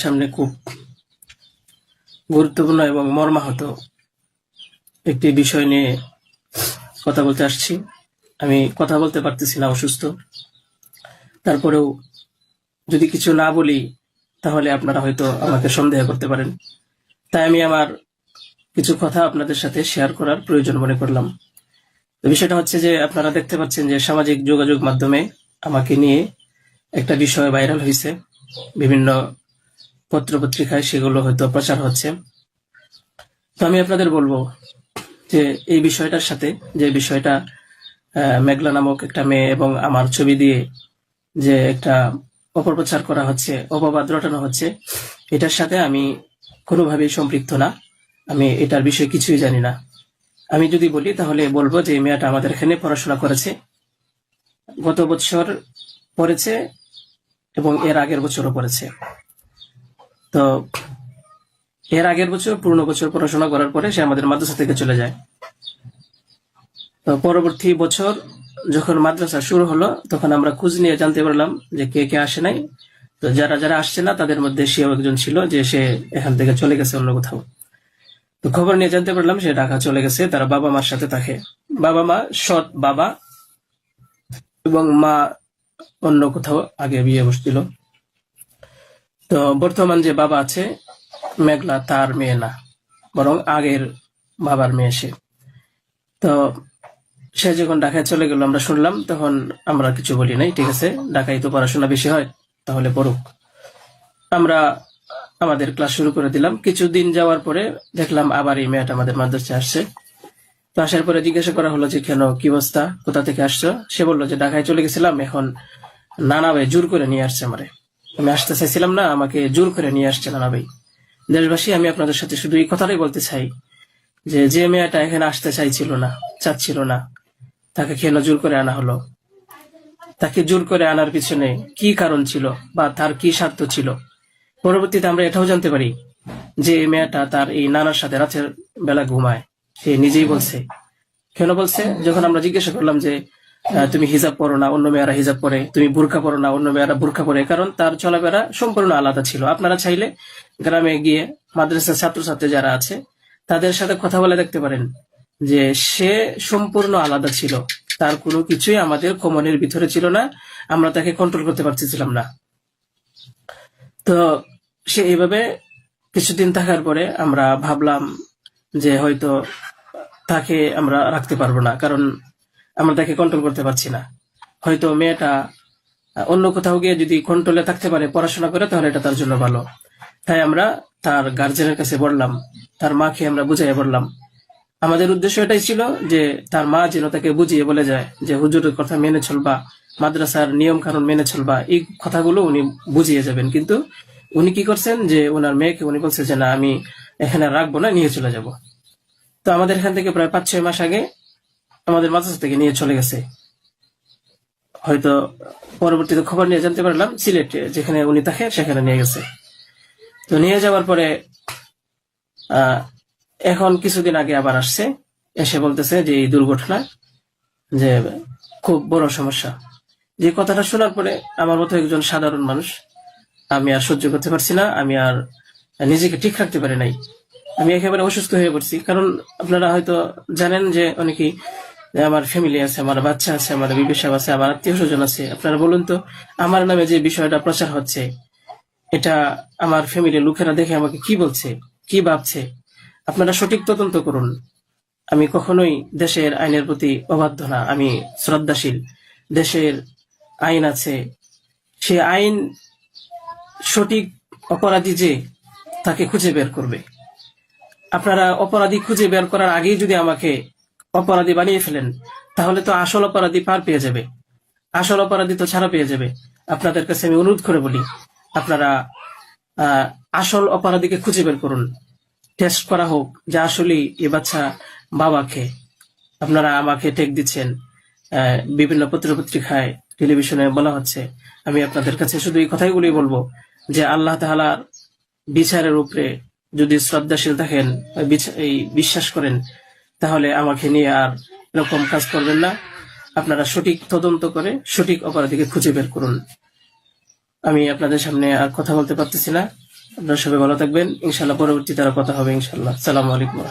সামনে খুব গুরুত্বপূর্ণ এবং মর্মাহত একটি বিষয় নিয়ে কথা বলতে আসছি। আমি কথা বলতে পারতেছি না, অসুস্থ। তারপরেও যদি কিছু না বলি তাহলে আপনারা হয়তো আমাকে সন্দেহ করতে পারেন। তাই আমি আমার কিছু কথা আপনাদের সাথে শেয়ার করার প্রয়োজন মনে করলাম। বিষয়টা হচ্ছে যে আপনারা দেখতে পাচ্ছেন যে সামাজিক যোগাযোগ মাধ্যমে আমাকে নিয়ে একটা বিষয় ভাইরাল হয়েছে, বিভিন্ন পত্রপত্রিকায় সেগুলো হয়তো প্রচার হচ্ছে। তো আমি আপনাদের বলবো যে এই বিষয়টার সাথে, যে বিষয়টা মেঘলা নামক একটা মেয়ে এবং আমার ছবি দিয়ে যে একটা অপপ্রচার করা হচ্ছে, অপবাদ রটানো হচ্ছে, এটার সাথে আমি কোনোভাবেই সম্পৃক্ত না। আমি এটার বিষয়ে কিছুই জানি না। আমি যদি বলি তাহলে বলবো যে এই মেয়েটা আমাদের এখানে পড়াশোনা করেছে, গত বছর পড়েছে এবং এর আগের বছরও পড়েছে। তো এর আগের বছর পূর্ণ বছর পড়াশোনা করার পরে সে আমাদের মাদ্রাসা থেকে চলে যায়। তো পরবর্তী বছর যখন মাদ্রাসা শুরু হলো তখন আমরা খোঁজ নিয়ে জানতে পারলাম যে কে কে আসে নাই। তো যারা যারা আসছে না তাদের মধ্যে সেও একজন ছিল, যে সে এখান থেকে চলে গেছে অন্য কোথাও। তো খবর নিয়ে জানতে পারলাম সে ঢাকা চলে গেছে, তারা বাবা মার সাথে থাকে। বাবা মা সৎ বাবা এবং মা অন্য কোথাও আগে বিয়ে বসছিল। তো বর্তমান যে বাবা আছে মেঘলা, তার মেয়ে না, বরং আগের বাবার মেয়ে সে। তো সে যখন ঢাকায় চলে গেল আমরা শুনলাম, তখন আমরা কিছু বলি নাই, ঠিক আছে, ঢাকায় তো পড়াশোনা বেশি হয়, তাহলে পড়ুক। আমরা আমাদের ক্লাস শুরু করে দিলাম। কিছুদিন যাওয়ার পরে দেখলাম আবার এই মেয়েটা আমাদের মাদ্রাসায় আসছে। তো আসার পরে জিজ্ঞাসা করা হলো যে কেন, কি অবস্থা, কোথা থেকে আসছো? সে বললো যে ঢাকায় চলে গেছিলাম, এখন নানা ভাই জোর করে নিয়ে আসছে আমারে। আমি আসতে চাইছিলাম না, আমাকে জোর করে নিয়ে আসছে নানা ভাই। দেশবাসী, আমি আপনাদের সাথে শুধু এই কথাটাই বলতে চাই যে যে মেয়েটা এখানে আসতে চাইছিল না, চাচ্ছিল না, তাকে কেন জোর করে আনা হলো? তাকে জোর করে আনার পিছনে কি কারণ ছিল বা তার কি স্বার্থ ছিল? পরবর্তীতে আমরা এটাও জানতে পারি যে এই মেয়েটা তার এই নানার সাথে রাতের বেলা ঘুমায়। সে নিজেই বলছে। কেন বলছে? যখন আমরা জিজ্ঞাসা করলাম যে তুমি হিজাব পরো না, অন্য মেয়েরা হিজাব পরে, তুমি বুরকা পরো না, অন্য মেয়েরা বুরকা পরে, কারণ তার চলাফেরা সম্পূর্ণ আলাদা ছিল। আপনারা চাইলে গ্রামে গিয়ে মাদ্রাসার ছাত্রছাত্রী যারা আছে তাদের সাথে কথা বলে দেখতে পারেন যে সে সম্পূর্ণ আলাদা ছিল। তার কোনো কিছুই আমাদের কমনের ভিতরে ছিল না, আমরা তাকে কন্ট্রোল করতে পারতেছিলাম না। তো সে এইভাবে কিছুদিন থাকার পরে আমরা ভাবলাম যে হয়তো তাকে আমরা রাখতে পারবো না, কারণ আমরা তাকে কন্ট্রোল করতে পারছি না। হয়তো মেয়েটা অন্য কোথাও গিয়ে যদি কন্ট্রোলে থাকতে পারে, পড়াশোনা করে, তাহলে এটা তার জন্য ভালো। তাই আমরা তার গার্জেনের কাছে বললাম, তার মাকে আমরা বুঝাইয়া বললাম। আমাদের উদ্দেশ্য এটাই ছিল যে তার মা যেন তাকে বুঝিয়ে বলে যায় যে হুজুরের কথা মেনে চলবা, মাদ্রাসার নিয়ম কানুন মেনে চলবা, এই কথাগুলো উনি বুঝিয়ে যাবেন। কিন্তু উনি কি করছেন যে ওনার মেয়েকে উনি বলছে যে না, আমি এখানে রাখবো না, নিয়ে চলে যাব। তো আমাদের এখান থেকে প্রায় 5-6 মাস আগে আমাদের মাদ্রাসা থেকে নিয়ে চলে গেছে। হয়তো পরবর্তীতে খবর নিয়ে জানতে পারলাম সিলেটে যেখানে উনি থাকে সেখানে নিয়ে গেছে। তো নিয়ে যাওয়ার পরে এখন কিছুদিন আগে আবার আসছে, এসে বলতেছে যে এই দুর্ঘটনা যে খুব বড় সমস্যা। যে কথাটা শোনার পরে আমার মতো একজন সাধারণ মানুষ, আমি আর সহ্য করতে পারছি না, আমি আর নিজেকে ঠিক রাখতে পারি নাই। আমি একেবারে অসুস্থ হয়ে পড়ছি। কারণ আপনারা হয়তো জানেন যে অনেকেই, আমার ফ্যামিলি আছে, আমার বাচ্চা আছে, আমার বিবি সাহেব আছে, আমার আত্মীয় স্বজন আছে। আপনারা বলুন তো, আমার নামে যে বিষয়টা প্রচার হচ্ছে, এটা আমার ফ্যামিলির লোকেরা দেখে আমাকে কি বলছে, কি ভাবছে? আপনারা সঠিক তদন্ত করুন। আমি কখনোই দেশের আইনের প্রতি অবাধ্য না, আমি শ্রদ্ধাশীল। দেশের আইন আছে, সে আইন সঠিক অপরাধী যে তাকে খুঁজে বের করবে। আপনারা অপরাধী খুঁজে বের করার আগেই যদি আমাকে অপরাধী বানিয়ে ফেলেন, তাহলে তো আসল অপরাধী পার পেয়ে যাবে, আসল অপরাধী তো ছাড়া পেয়ে যাবে। আপনাদের কাছে আমি অনুরোধ করে বলি, আপনারা আসল অপরাধীকে খুঁজে বের করুন। টেস্ট করা হোক যে আসলে এ বাচ্চা বাবাকে। আপনারা আমাকে টেক দিচ্ছেন, বিভিন্ন পত্রপত্রিকায়, টেলিভিশনে বলা হচ্ছে। আমি আপনাদের কাছে শুধু এই কথাইগুলি বলবো যে আল্লাহ তাআলার বিচারের উপরে যদি শ্রদ্ধাশীল থাকেন, এই বিশ্বাস করেন, তাহলে আমাকে নিয়ে আর এরকম কাজ করবেন না। আপনারা সঠিক তদন্ত করে সঠিক অপরাধীকে খুঁজে বের করুন। আমি আপনাদের সামনে আর কথা বলতে পারতেছি না। আপনারা সবাই ভালো থাকবেন, ইনশাল্লাহ পরবর্তীতে আরো কথা হবে ইনশাল্লাহ। আসসালামু আলাইকুম।